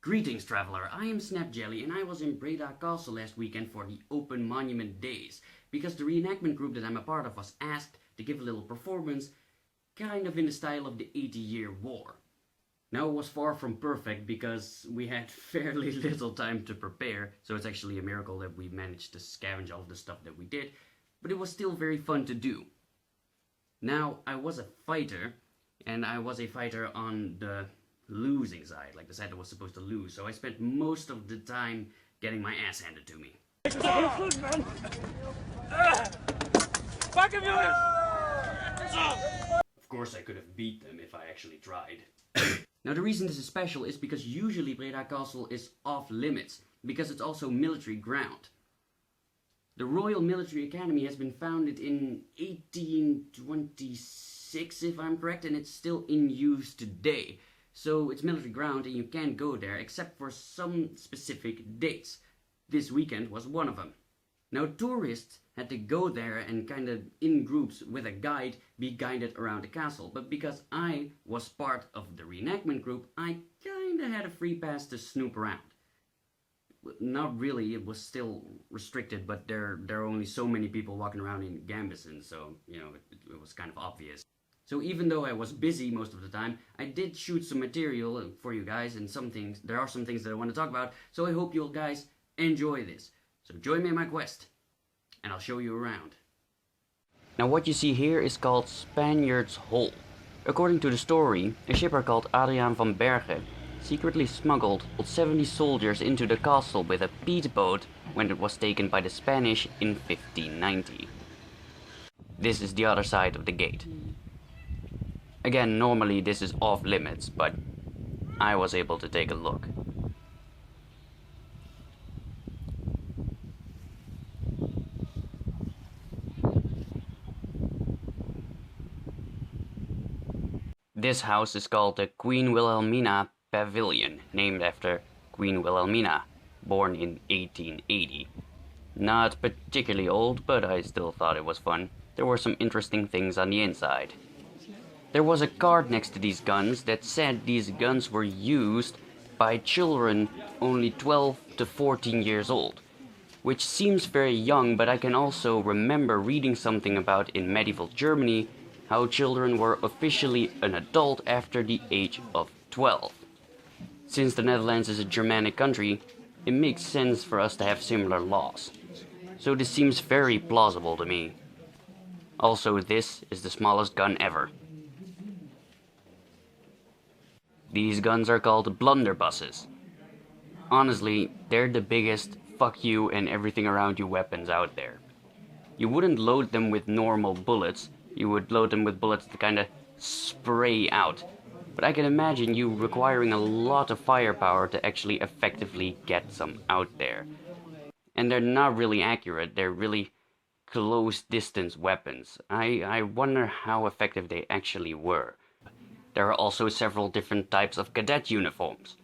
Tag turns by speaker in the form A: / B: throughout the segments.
A: Greetings, traveler. I am SnapJelly, and I was in Breda Castle last weekend for the Open Monument Days, because the reenactment group that I'm a part of was asked to give a little performance, kind of in the style of the 80-Year War. Now, it was far from perfect because we had fairly little time to prepare, so it's actually a miracle that we managed to scavenge all of the stuff that we did, but it was still very fun to do. Now, I was a fighter, and I was a fighter on the losing side, like the side that was supposed to lose, so I spent most of the time getting my ass handed to me. Of course I could have beat them if I actually tried. Now the reason this is special is because usually Breda Castle is off limits, because it's also military ground. The Royal Military Academy has been founded in 1826, if I'm correct, and it's still in use today. So it's military ground and you can't go there except for some specific dates. This weekend was one of them. Now tourists had to go there and kind of in groups with a guide be guided around the castle. But because I was part of the reenactment group, I kind of had a free pass to snoop around. Not really, it was still restricted, but there are only so many people walking around in Gambison, so, it was kind of obvious. So even though I was busy most of the time, I did shoot some material for you guys, and there are some things that I want to talk about, so I hope you guys enjoy this. So join me in my quest, and I'll show you around. Now what you see here is called Spaniard's Hole. According to the story, a shipper called Adriaan van Bergen secretly smuggled 70 soldiers into the castle with a peat boat when it was taken by the Spanish in 1590. This is the other side of the gate. Again, normally this is off limits, but I was able to take a look. This house is called the Queen Wilhelmina Paviljoen, named after Queen Wilhelmina, born in 1880. Not particularly old, but I still thought it was fun. There were some interesting things on the inside. There was a card next to these guns that said these guns were used by children only 12 to 14 years old, which seems very young, but I can also remember reading something about in medieval Germany how children were officially an adult after the age of 12. Since the Netherlands is a Germanic country, it makes sense for us to have similar laws. So this seems very plausible to me. Also, this is the smallest gun ever. These guns are called blunderbusses. Honestly, they're the biggest fuck you and everything around you weapons out there. You wouldn't load them with normal bullets, you would load them with bullets that kinda spray out. But I can imagine you requiring a lot of firepower to actually effectively get some out there. And they're not really accurate, they're really close distance weapons. I wonder how effective they actually were. There are also several different types of cadet uniforms,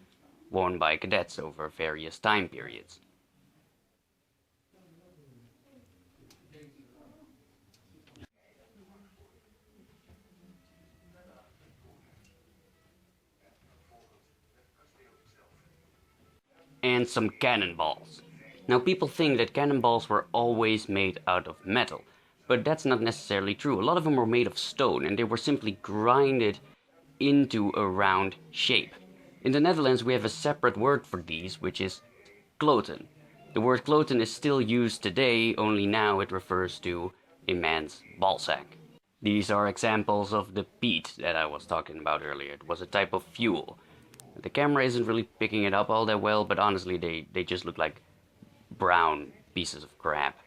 A: worn by cadets over various time periods. And some cannonballs. Now people think that cannonballs were always made out of metal, but that's not necessarily true. A lot of them were made of stone and they were simply grinded into a round shape. In the Netherlands we have a separate word for these, which is kloten. The word kloten is still used today, only now it refers to a man's ballsack. These are examples of the peat that I was talking about earlier. It was a type of fuel. The camera isn't really picking it up all that well, but honestly they just look like brown pieces of crap.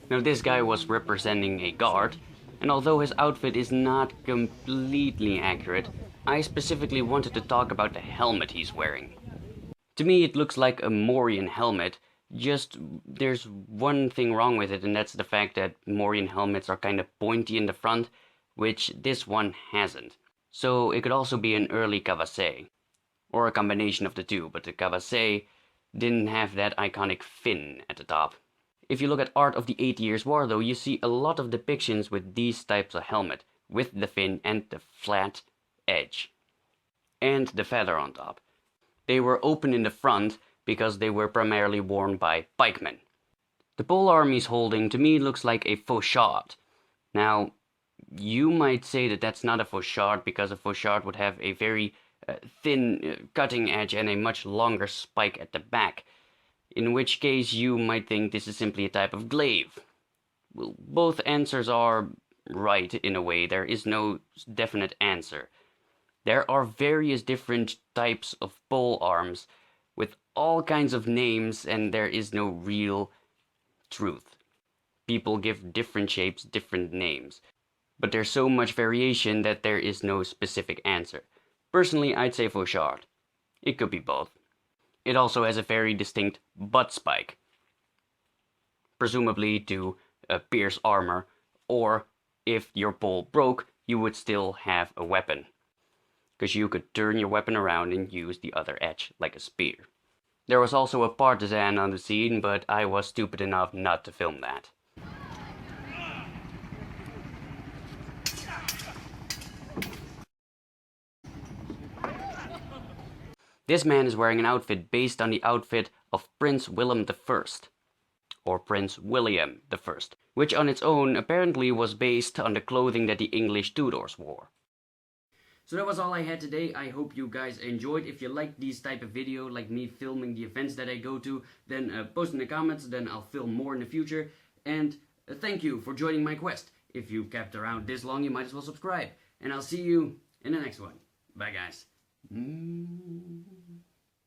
A: Now this guy was representing a guard, and although his outfit is not completely accurate, I specifically wanted to talk about the helmet he's wearing. To me it looks like a Mauryan helmet, just there's one thing wrong with it, and that's the fact that Mauryan helmets are kind of pointy in the front, which this one hasn't. So it could also be an early cavasse, or a combination of the two, but the cavasse didn't have that iconic fin at the top. If you look at art of the 8 Years' War though, you see a lot of depictions with these types of helmet, with the fin and the flat edge. And the feather on top. They were open in the front because they were primarily worn by pikemen. The pole arm he's holding to me looks like a fauchard. Now, you might say that that's not a fauchard because a fauchard would have a very thin cutting edge and a much longer spike at the back, in which case you might think this is simply a type of glaive. Well, both answers are right in a way. There is no definite answer. There are various different types of pole arms with all kinds of names, and there is no real truth. People give different shapes different names, but there's so much variation that there is no specific answer. Personally, I'd say fauchard. It could be both. It also has a very distinct butt spike, presumably to pierce armor, or if your pole broke, you would still have a weapon, because you could turn your weapon around and use the other edge like a spear. There was also a partisan on the scene, but I was stupid enough not to film that. This man is wearing an outfit based on the outfit of Prince Willem I, or Prince William I, which on its own apparently was based on the clothing that the English Tudors wore. So that was all I had today. I hope you guys enjoyed. If you like these type of video, like me filming the events that I go to, then post in the comments, then I'll film more in the future. And thank you for joining my quest. If you kept around this long, you might as well subscribe. And I'll see you in the next one. Bye guys.